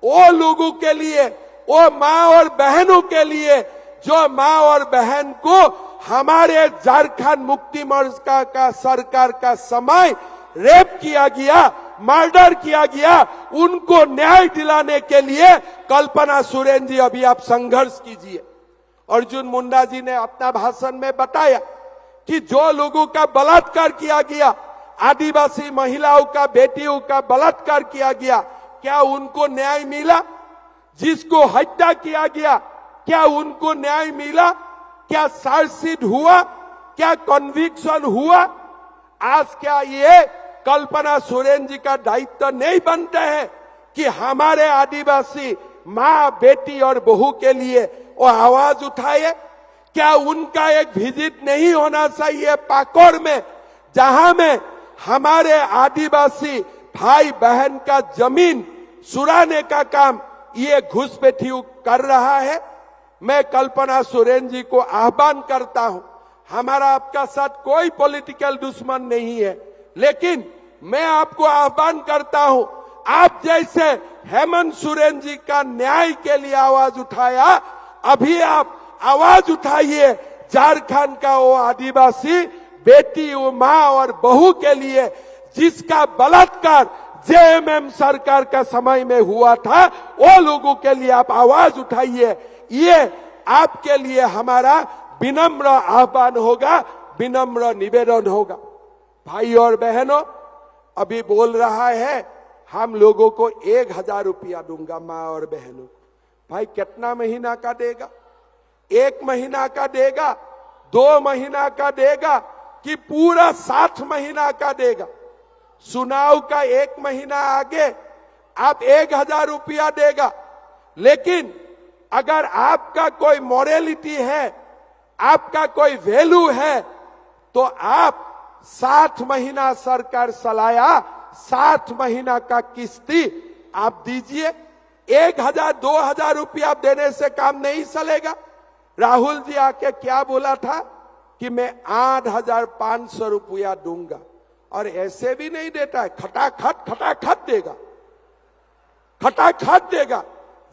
वो लोगों के लिए, वो माँ और बहनों के लिए जो माँ और बहन को हमारे झारखंड मुक्ति मोर्चा का सरकार का समय रेप किया गया, मर्डर किया गया, उनको न्याय दिलाने के लिए कल्पना सोरेन जी अभी आप संघर्ष कीजिए। अर्जुन मुंडा जी ने अपना भाषण में बताया कि जो लोगों का बलात्कार किया गया, आदिवासी महिलाओं का, बेटियों का बलात्कार किया गया, क्या उनको न्याय मिला? जिसको हत्या किया गया, क्या उनको न्याय मिला? क्या चार्जशीट हुआ? क्या कन्विक्शन हुआ? आज क्या ये कल्पना सोरेन जी का दायित्व नहीं बनता है कि हमारे आदिवासी माँ, बेटी और बहू के लिए वो आवाज उठाए? क्या उनका एक विजिट नहीं होना चाहिए पाकोर में, जहां में हमारे आदिवासी भाई बहन का जमीन सुराने का काम ये घुसपैठी कर रहा है? मैं कल्पना सोरेन जी को आह्वान करता हूं, हमारा आपका साथ कोई पॉलिटिकल दुश्मन नहीं है, लेकिन मैं आपको आह्वान करता हूं, आप जैसे हेमंत सोरेन जी का न्याय के लिए आवाज उठाया, अभी आप आवाज उठाइए झारखंड का वो आदिवासी बेटी, वो माँ और बहू के लिए जिसका बलात्कार जेएमएम सरकार का समय में हुआ था, वो लोगों के लिए आप आवाज उठाइए। ये आपके लिए हमारा विनम्र आह्वान होगा, विनम्र निवेदन होगा। भाई और बहनों, अभी बोल रहा है हम लोगों को 1000 रुपया दूंगा माँ और बहनों। भाई कितना महीना का देगा? 1 महीना का देगा, 2 महीना का देगा कि पूरा 7 महीना का देगा? चुनाव का 1 महीना आगे आप 1000 रुपया देगा, लेकिन अगर आपका कोई मोरालिटी है, आपका कोई वैल्यू है, तो आप 7 महीना सरकार चलाया, 7 महीना का किस्ती आप दीजिए। 1000 2000 रुपया देने से काम नहीं चलेगा। राहुल जी आके क्या बोला था कि मैं 8500 रुपया दूंगा, और ऐसे भी नहीं देता है, खटाखट देगा, खटाखट देगा।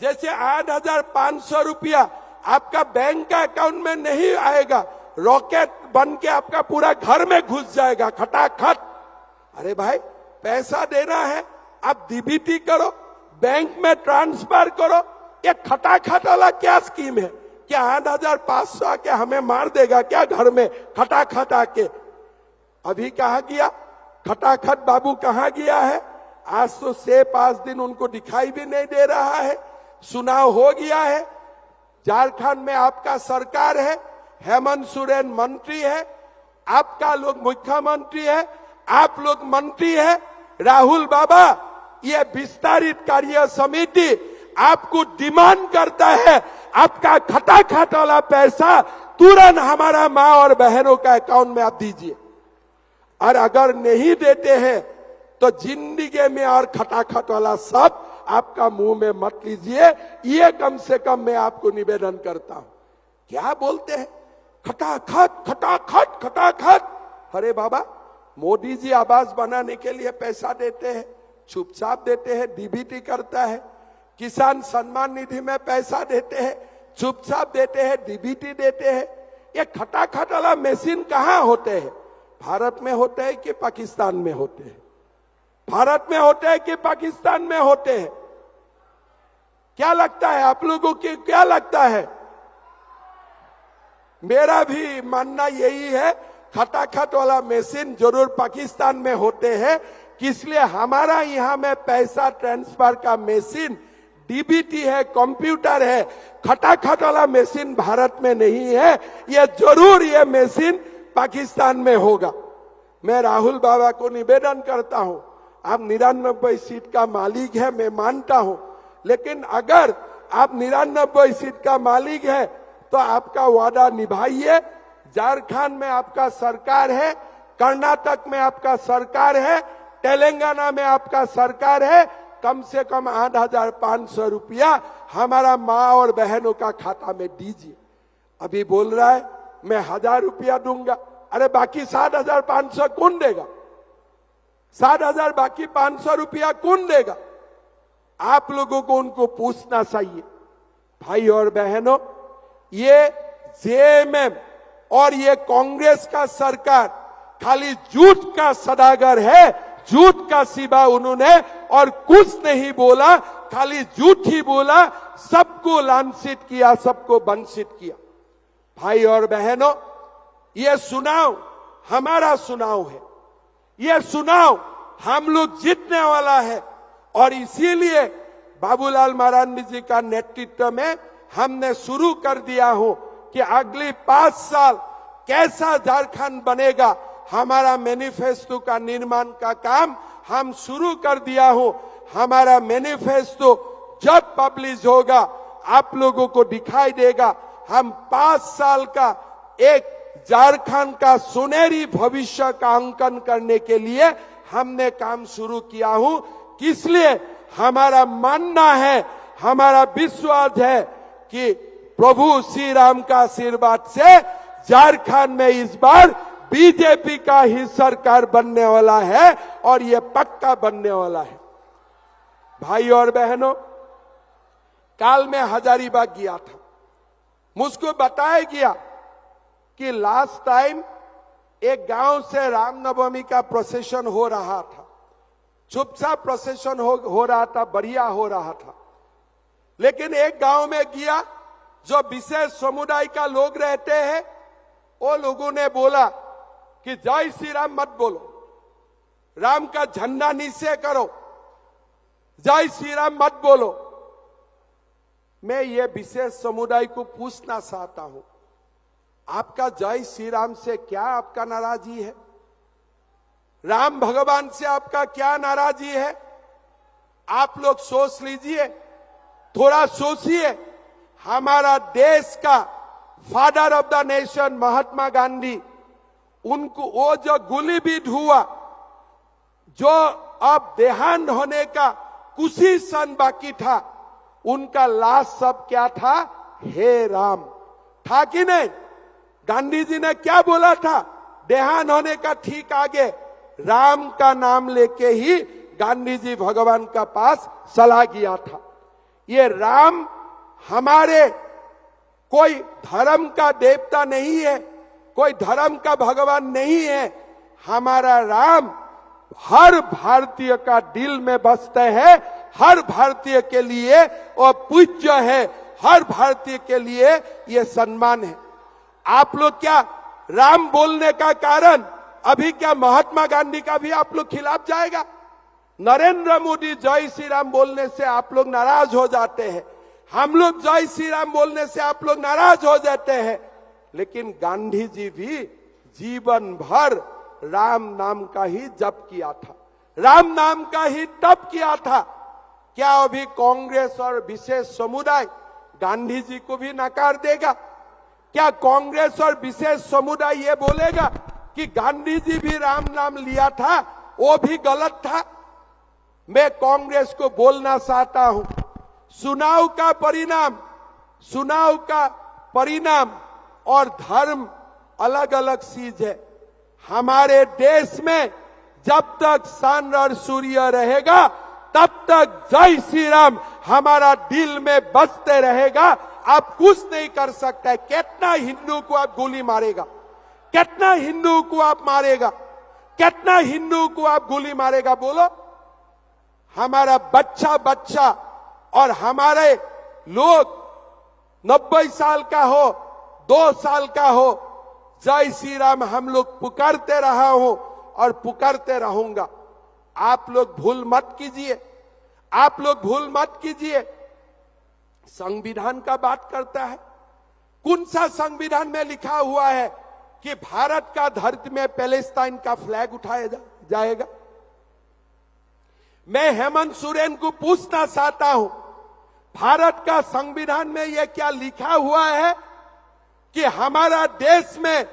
जैसे 8500 रुपया आपका बैंक का अकाउंट में नहीं आएगा, रॉकेट बन के आपका पूरा घर में घुस जाएगा, खटाखट। अरे भाई, पैसा देना है, आप डीबीटी करो, बैंक में ट्रांसफर करो। ये खटाखट वाला क्या स्कीम है? क्या 8500 आके हमें मार देगा क्या घर में खटाखट आके? अभी कहा गया खटाखट बाबू, कहाँ गया है? आज तो 6-5 दिन उनको दिखाई भी नहीं दे रहा है। चुनाव हो गया है, झारखंड में आपका सरकार है, हेमंत सोरेन मंत्री है, आपका लोग मुख्यमंत्री है, आप लोग मंत्री है। राहुल बाबा, ये विस्तारित कार्य समिति आपको डिमांड करता है, आपका खटाखट वाला पैसा तुरंत हमारा माँ और बहनों का अकाउंट में आप दीजिए। और अगर नहीं देते हैं तो जिंदगी में और खटाखट वाला सब आपका मुंह में मत लीजिए। ये कम से कम मैं आपको निवेदन करता हूं। क्या बोलते हैं? खटाखट खटाखट खटाखट। अरे बाबा, मोदी जी आवास बनाने के लिए पैसा देते हैं, चुपचाप देते हैं, डीबीटी करता है। किसान सम्मान निधि में पैसा देते हैं, चुपचाप देते हैं, डीबीटी देते हैं। ये खटाखट वाला मशीन कहाँ होते हैं? भारत में होते हैं कि पाकिस्तान में होते हैं? भारत में होते हैं कि पाकिस्तान में होते हैं? क्या लगता है आप लोगों को? क्या लगता है? मेरा भी मानना यही है, खटाखट वाला मशीन जरूर पाकिस्तान में होते हैं, इसलिए हमारा यहाँ में पैसा ट्रांसफर का मशीन डीबीटी है, कंप्यूटर है। खटाखट वाला मशीन भारत में नहीं है, ये जरूर ये मशीन पाकिस्तान में होगा। मैं राहुल बाबा को निवेदन करता हूं, आप 99 सीट का मालिक है, मैं मानता हूं, लेकिन अगर आप 99 सीट का मालिक है तो आपका वादा निभाइए। झारखंड में आपका सरकार है, कर्नाटक में आपका सरकार है, तेलंगाना में आपका सरकार है। कम से कम 8500 रुपया हमारा माँ और बहनों का खाता में दीजिए। अभी बोल रहा है मैं 1000 रुपया दूंगा। अरे बाकी 7500 कौन देगा? 7000 बाकी 500 रुपया कौन देगा? आप लोगों को उनको पूछना चाहिए। भाई और बहनों, ये जेएमएम और ये कांग्रेस का सरकार खाली झूठ का सदागर है, झूठ का सिवा उन्होंने और कुछ नहीं बोला, खाली झूठ ही बोला, सबको लांछित किया, सबको वंचित किया। भाई और बहनों, ये चुनाव हमारा चुनाव है, ये चुनाव हम लोग जीतने वाला है और इसीलिए बाबूलाल मरांडी जी का नेतृत्व में हमने शुरू कर दिया हो कि अगली 5 साल कैसा झारखंड बनेगा, हमारा मैनिफेस्टो का निर्माण का काम हम शुरू कर दिया हो। हमारा मैनिफेस्टो जब पब्लिश होगा आप लोगों को दिखाई देगा। हम 5 साल का एक झारखंड का सुनहरी भविष्य का अंकन करने के लिए हमने काम शुरू किया हूं। इसलिए हमारा मानना है, हमारा विश्वास है कि प्रभु श्री राम का आशीर्वाद से झारखंड में इस बार बीजेपी का ही सरकार बनने वाला है और ये पक्का बनने वाला है। भाई और बहनों, काल में हजारीबाग गया था, मुझको बताया गया कि लास्ट टाइम एक गांव से रामनवमी का प्रोसेशन हो रहा था, चुपचाप प्रोसेशन हो रहा था, बढ़िया हो रहा था। लेकिन एक गांव में गया जो विशेष समुदाय का लोग रहते हैं, वो लोगों ने बोला कि जय श्री राम मत बोलो, राम का झंडा नीचे करो, जय श्री राम मत बोलो। मैं ये विशेष समुदाय को पूछना चाहता हूं, आपका जय श्री राम से क्या आपका नाराजगी है? राम भगवान से आपका क्या नाराजगी है? आप लोग सोच लीजिए, थोड़ा सोचिए। हमारा देश का father of the nation Mahatma Gandhi, उनको वो जो गोलीबारी हुआ, जो अब देहांत होने का कुछ ही क्षण बाकी था, उनका लास्ट शब्द क्या था? हे राम था कि नहीं? गांधी जी ने क्या बोला था? देहांत होने का ठीक आगे राम का नाम लेके ही गांधी जी भगवान का पास चला गया था। ये राम हमारे कोई धर्म का देवता नहीं है, कोई धर्म का भगवान नहीं है। हमारा राम हर भारतीय का दिल में बसते हैं, हर भारतीय के लिए वो पूज्य है, हर भारतीय के लिए ये सम्मान है। आप लोग क्या राम बोलने का कारण अभी क्या महात्मा गांधी का भी आप लोग खिलाफ जाएगा? नरेंद्र मोदी जय श्री राम बोलने से आप लोग नाराज हो जाते हैं, हम लोग जय श्री राम बोलने से आप लोग नाराज हो जाते हैं। लेकिन गांधी जी भी जीवन भर राम नाम का ही जप किया था, राम नाम का ही तप किया था। क्या अभी कांग्रेस और विशेष समुदाय गांधी जी को भी नकार देगा? क्या कांग्रेस और विशेष समुदाय ये बोलेगा कि गांधी जी भी राम नाम लिया था, वो भी गलत था? मैं कांग्रेस को बोलना चाहता हूं, चुनाव का परिणाम और धर्म अलग अलग चीज है। हमारे देश में जब तक चंद्र और सूर्य रहेगा तब तक जय श्री राम हमारा दिल में बसते रहेगा। आप कुछ नहीं कर सकते। कितना हिंदू को आप गोली मारेगा, कितना हिंदू को आप मारेगा, कितना हिंदू को आप गोली मारेगा? बोलो। हमारा बच्चा और हमारे लोग 90 साल का हो, 2 साल का हो, जय श्री राम हम लोग पुकारते रहा हो और पुकारते रहूंगा। आप लोग भूल मत कीजिए, आप लोग भूल मत कीजिए। संविधान का बात करता है, कौन सा संविधान में लिखा हुआ है कि भारत का धरती में पैलेस्टाइन का फ्लैग उठाया जाएगा? मैं हेमंत सोरेन को पूछना चाहता हूं, भारत का संविधान में यह क्या लिखा हुआ है कि हमारा देश में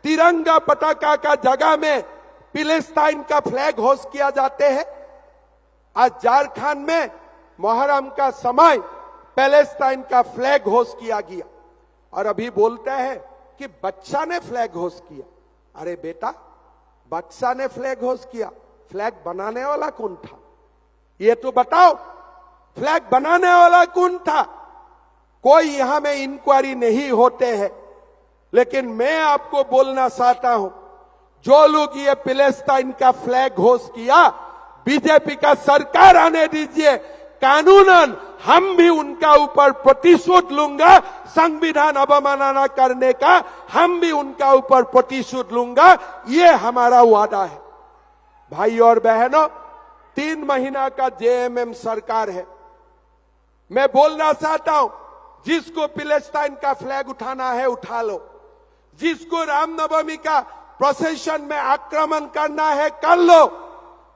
तिरंगा पताका का जगह में पैलेस्टाइन का फ्लैग होस्ट किया जाते हैं? आज झारखंड में मुहर्रम का समय पैलेस्टाइन का फ्लैग होस्ट किया गया और अभी बोलते हैं कि बच्चा ने फ्लैग होस्ट किया। अरे बेटा, बच्चा ने फ्लैग होस्ट किया, फ्लैग बनाने वाला कौन था? ये तो बताओ। फ्लैग बनाने वाला कौन था? कोई यहां में इंक्वायरी नहीं होते हैं। लेकिन मैं आपको बोलना चाहता हूं, जो लोग ये पैलेस्टाइन का फ्लैग होस्ट किया, बीजेपी का सरकार आने दीजिए, कानूनन हम भी उनका ऊपर प्रतिशोध लूंगा। संविधान अवमानना करने का हम भी उनका ऊपर प्रतिशोध लूंगा, ये हमारा वादा है। भाई और बहनों, 3 महीना का जेएमएम सरकार है। मैं बोलना चाहता हूं, जिसको पैलेस्टाइन का फ्लैग उठाना है उठा लो, जिसको रामनवमी का प्रोसेशन में आक्रमण करना है कर लो,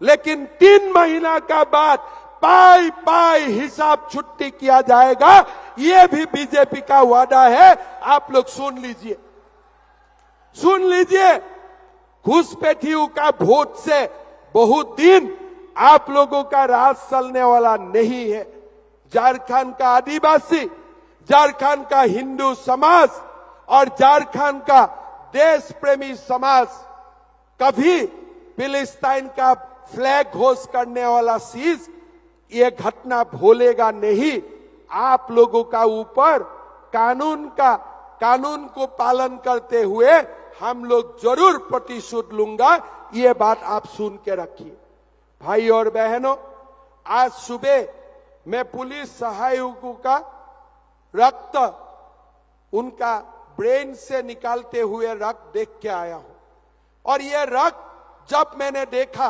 लेकिन 3 महीना का बाद पाई पाई हिसाब छुट्टी किया जाएगा। ये भी बीजेपी का वादा है। आप लोग सुन लीजिए, सुन लीजिए। घुसपैठियों का वोट से बहुत दिन आप लोगों का राज चलने वाला नहीं है। झारखंड का आदिवासी, झारखंड का हिंदू समाज और झारखंड का देश प्रेमी समाज कभी पैलेस्टाइन का फ्लैग होस्ट करने वाला चीज, ये घटना भूलेगा नहीं। आप लोगों का ऊपर कानून को पालन करते हुए हम लोग जरूर प्रतिशोध लूंगा। ये बात आप सुन के रखिए। भाई और बहनों, आज सुबह मैं पुलिस सहायकों का रक्त, उनका ब्रेन से निकालते हुए रक्त देख के आया हूं। और ये रक्त जब मैंने देखा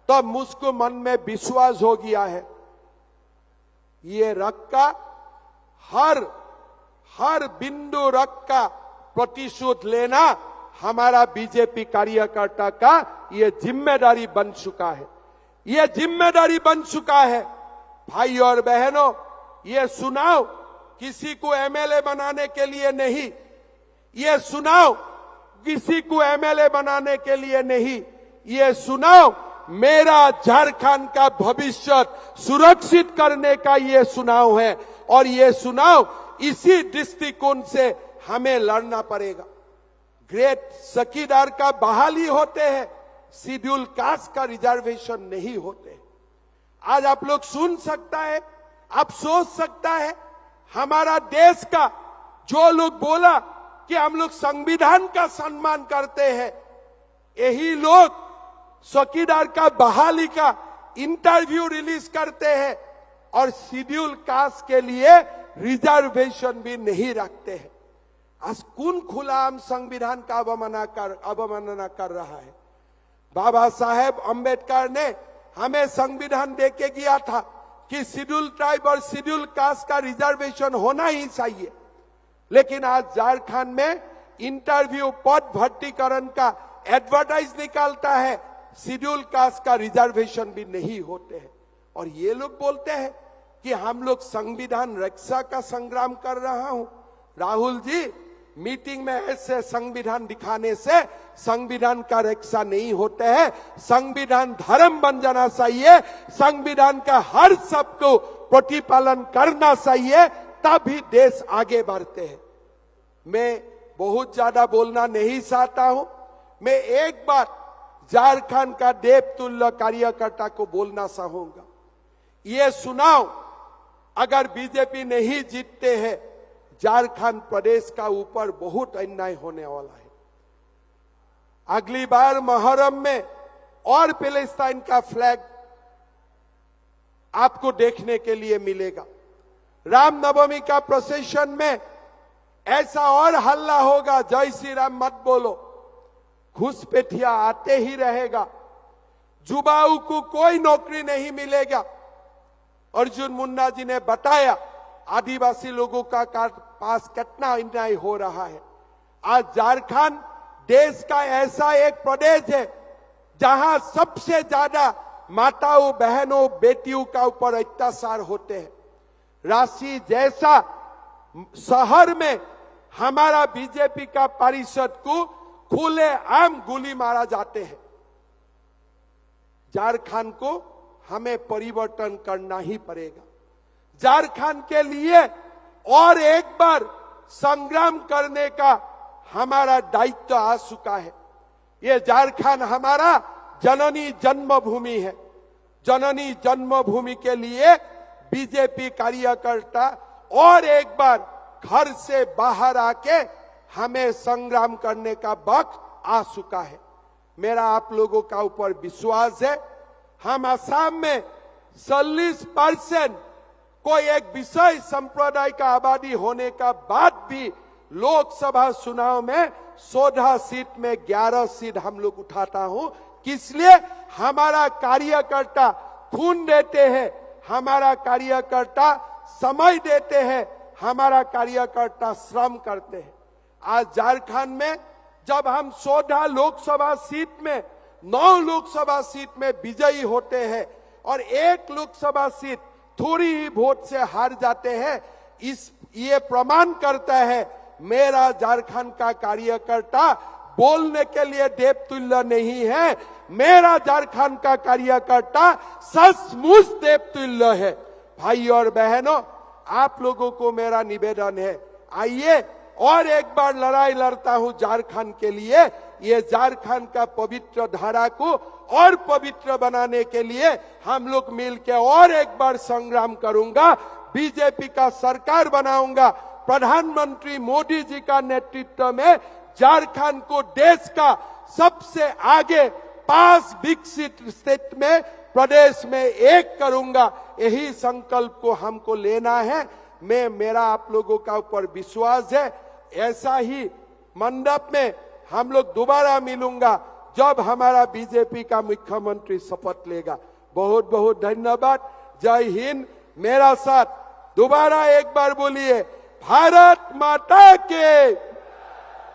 तो मुझको मन में विश्वास हो गया है, ये रक्त का हर बिंदु रक्त का प्रतिशोध लेना हमारा बीजेपी कार्यकर्ता का ये जिम्मेदारी बन चुका है। ये जिम्मेदारी बन चुका है। भाई और बहनों, ये चुनाव किसी को एमएलए बनाने के लिए नहीं, ये चुनाव किसी को एमएलए बनाने के लिए नहीं, ये चुनाव मेरा झारखंड का भविष्य सुरक्षित करने का ये चुनाव है। और ये चुनाव इसी दृष्टिकोण से हमें लड़ना पड़ेगा। ग्रेट चौकीदार का बहाली होते हैं, शेड्यूल कास्ट का रिजर्वेशन नहीं होते। आज आप लोग सुन सकता है, आप सोच सकता है, हमारा देश का जो लोग बोला कि हम लोग संविधान का सम्मान करते हैं, यही लोग चौकीदार का बहाली का इंटरव्यू रिलीज करते हैं और शेड्यूल कास्ट के लिए रिजर्वेशन भी नहीं रखते हैं। आज कौन खुलाम संविधान का अवमानना कर रहा है? बाबा साहेब अंबेडकर ने हमें संविधान देके गया था कि शेड्यूल ट्राइब और शेड्यूल कास्ट का रिजर्वेशन होना ही चाहिए। लेकिन आज झारखंड में इंटरव्यू पद भर्तीकरण का एडवर्टाइज निकालता है, शेड्यूल कास्ट का रिजर्वेशन भी नहीं होते हैं। और ये लोग बोलते हैं कि हम लोग संविधान रक्षा का संग्राम कर रहा हूं। राहुल जी, मीटिंग में ऐसे संविधान दिखाने से संविधान का रक्षा नहीं होते हैं। संविधान धर्म बन जाना चाहिए, संविधान का हर सबको प्रतिपालन करना चाहिए, तभी देश आगे बढ़ते हैं। मैं बहुत ज्यादा बोलना नहीं चाहता हूं। मैं एक बात झारखंड का देवतुल्य कार्यकर्ता को बोलना चाहूंगा, ये चुनाव अगर बीजेपी नहीं जीतते हैं, झारखंड प्रदेश का ऊपर बहुत अन्याय होने वाला है। अगली बार मुहर्रम में और पैलेस्टाइन का फ्लैग आपको देखने के लिए मिलेगा। रामनवमी का प्रोसेशन में ऐसा और हल्ला होगा, जय श्री राम मत बोलो, घुसपैठिया आते ही रहेगा, युवाओं को कोई नौकरी नहीं मिलेगा। अर्जुन मुंडा जी ने बताया आदिवासी लोगों का पास कितना अन्याय हो रहा है। आज झारखंड देश का ऐसा एक प्रदेश है जहां सबसे ज्यादा माताओं, बहनों, बेटियों का ऊपर अत्याचार होते हैं। रांची जैसा शहर में हमारा बीजेपी का पार्षद को खुले आम गोली मारा जाते हैं। झारखंड को हमें परिवर्तन करना ही पड़ेगा। झारखंड के लिए और एक बार संग्राम करने का हमारा दायित्व आ चुका है। ये झारखंड हमारा जननी जन्मभूमि है। जननी जन्मभूमि के लिए बीजेपी कार्यकर्ता और एक बार घर से बाहर आके हमें संग्राम करने का वक्त आ चुका है। मेरा आप लोगों का ऊपर विश्वास है। हम असम में 40% कोई एक विषय संप्रदाय का आबादी होने का बाद भी लोकसभा चुनाव में 16 सीट में 11 सीट हम लोग उठाता हूं। किसलिए? हमारा कार्यकर्ता खून देते हैं, हमारा कार्यकर्ता समय देते हैं, हमारा कार्यकर्ता श्रम करते हैं। आज झारखंड में जब हम 16 लोकसभा सीट में 9 लोकसभा सीट में विजयी होते हैं और 1 लोकसभा सीट थोड़ी ही वोट से हार जाते हैं, ये प्रमाण करता है मेरा झारखंड का कार्यकर्ता बोलने के लिए देवतुल्य नहीं है। मेरा झारखंड का कार्यकर्ता सचमुच देवतुल्य है। भाई और बहनों, आप लोगों को मेरा निवेदन है, आइए और एक बार लड़ाई लड़ता हूं झारखंड के लिए। ये झारखंड का पवित्र धारा को और पवित्र बनाने के लिए हम लोग मिलकर और एक बार संग्राम करूंगा। बीजेपी का सरकार बनाऊंगा। प्रधानमंत्री मोदी जी का नेतृत्व में झारखंड को देश का सबसे आगे 5 विकसित स्टेट में प्रदेश में एक करूंगा। यही संकल्प को हमको लेना है। मेरा आप लोगों का ऊपर विश्वास है। ऐसा ही मंडप में हम लोग दोबारा मिलूंगा जब हमारा बीजेपी का मुख्यमंत्री शपथ लेगा। बहुत बहुत धन्यवाद। जय हिंद। मेरा साथ दोबारा एक बार बोलिए, भारत माता के,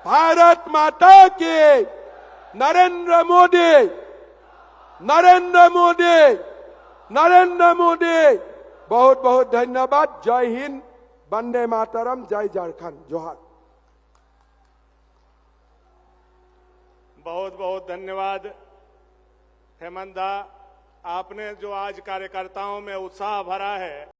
भारत माता के, नरेंद्र मोदी, नरेंद्र मोदी, नरेंद्र मोदी। बहुत बहुत धन्यवाद। जय हिंद, वंदे मातरम, जय झारखंड, जोहार। बहुत बहुत धन्यवाद हेमंत दा। आपने जो आज कार्यकर्ताओं में उत्साह भरा है